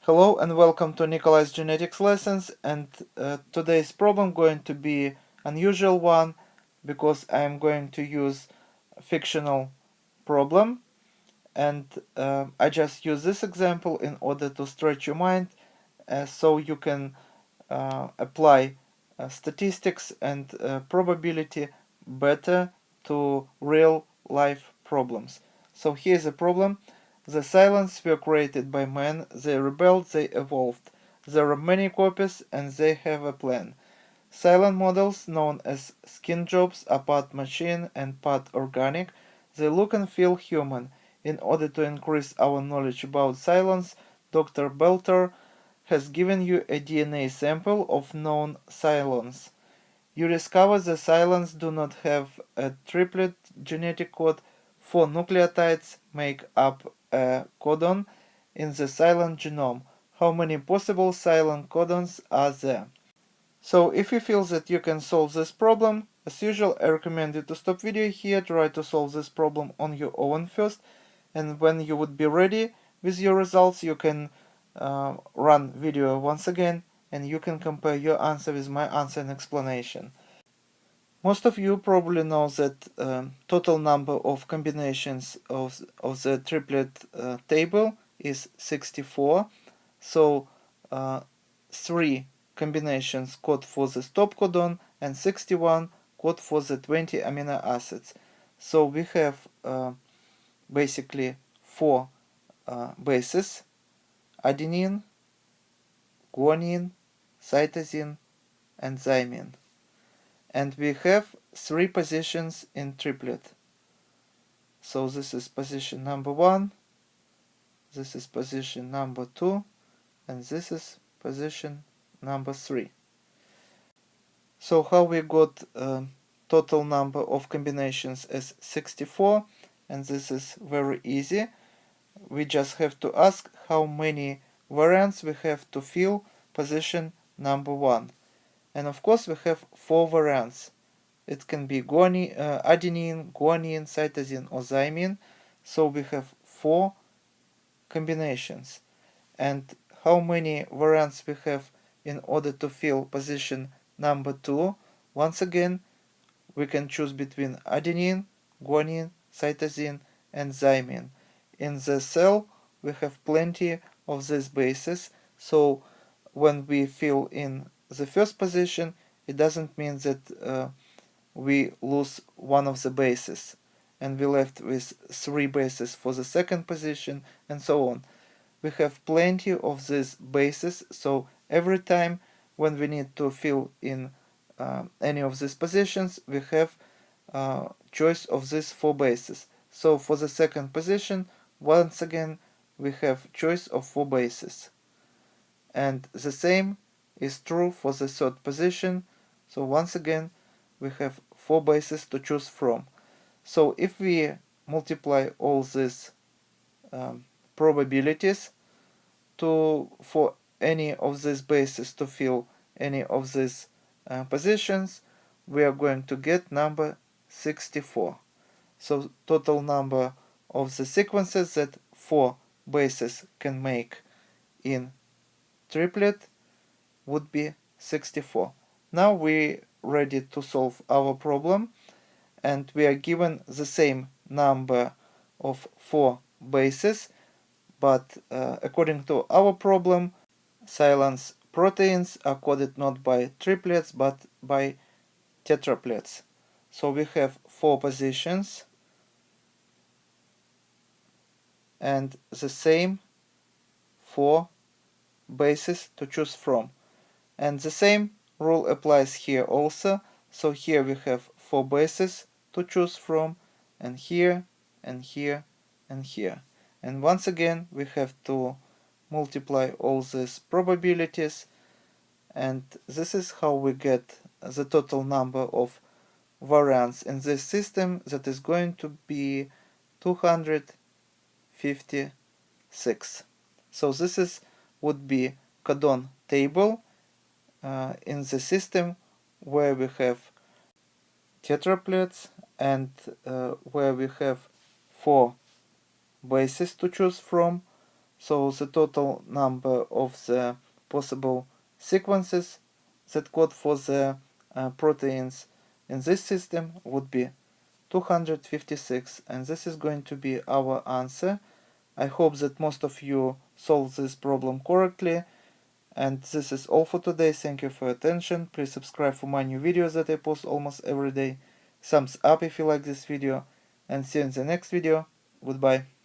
Hello and welcome to Nikolai's genetics lessons, and today's problem going to be unusual one because I am going to use a fictional problem, and I just use this example in order to stretch your mind so you can apply statistics and probability better to real life problems. So here's a problem. The silence were created by man, they rebelled, they evolved. There are many copies and they have a plan. Silent models, known as skin jobs, are part machine and part organic. They look and feel human. In order to increase our knowledge about silence, Dr. Belter has given you a DNA sample of known silence. You discover the silence do not have a triplet genetic code. 4 nucleotides make up a codon in the silent genome. How many possible silent codons are there? So if you feel that you can solve this problem, as usual I recommend you to stop video here, try to solve this problem on your own first, and when you would be ready with your results you can run video once again and you can compare your answer with my answer and explanation. Most of you probably know that total number of combinations of the triplet table is 64. So 3 combinations code for the stop codon and 61 code for the 20 amino acids. So we have basically 4 bases: adenine, guanine, cytosine, and thymine. And we have 3 positions in triplet. So this is position number 1, this is position number 2, and this is position number 3. So how we got total number of combinations as 64, and this is very easy. We just have to ask how many variants we have to fill position number 1. And of course we have 4 variants. It can be adenine, guanine, cytosine, or thymine. So we have 4 combinations. And how many variants we have in order to fill position number 2? Once again, we can choose between adenine, guanine, cytosine, and thymine. In the cell, we have plenty of these bases, so when we fill in the first position, it doesn't mean that we lose one of the bases, and we left with 3 bases for the second position, and so on. We have plenty of these bases, so every time when we need to fill in any of these positions, we have choice of these 4 bases. So for the second position, once again, we have choice of 4 bases. And the same is true for the third position. So once again, we have 4 bases to choose from. So if we multiply all these probabilities for any of these bases to fill any of these positions, we are going to get number 64. So total number of the sequences that 4 bases can make in triplet would be 64. Now we ready to solve our problem, and we are given the same number of 4 bases, but according to our problem, silence proteins are coded not by triplets but by tetraplets. So we have 4 positions and the same 4 bases to choose from. And the same rule applies here also. So here we have 4 bases to choose from, and here, and here, and here. And once again, we have to multiply all these probabilities, and this is how we get the total number of variants in this system, that is going to be 256. So this would be codon table in the system where we have tetraplets and where we have 4 bases to choose from. So the total number of the possible sequences that code for the proteins in this system would be 256, and this is going to be our answer. I hope that most of you solved this problem correctly. And this is all for today. Thank you for your attention. Please subscribe for my new videos that I post almost every day. Thumbs up if you like this video. And see you in the next video. Goodbye.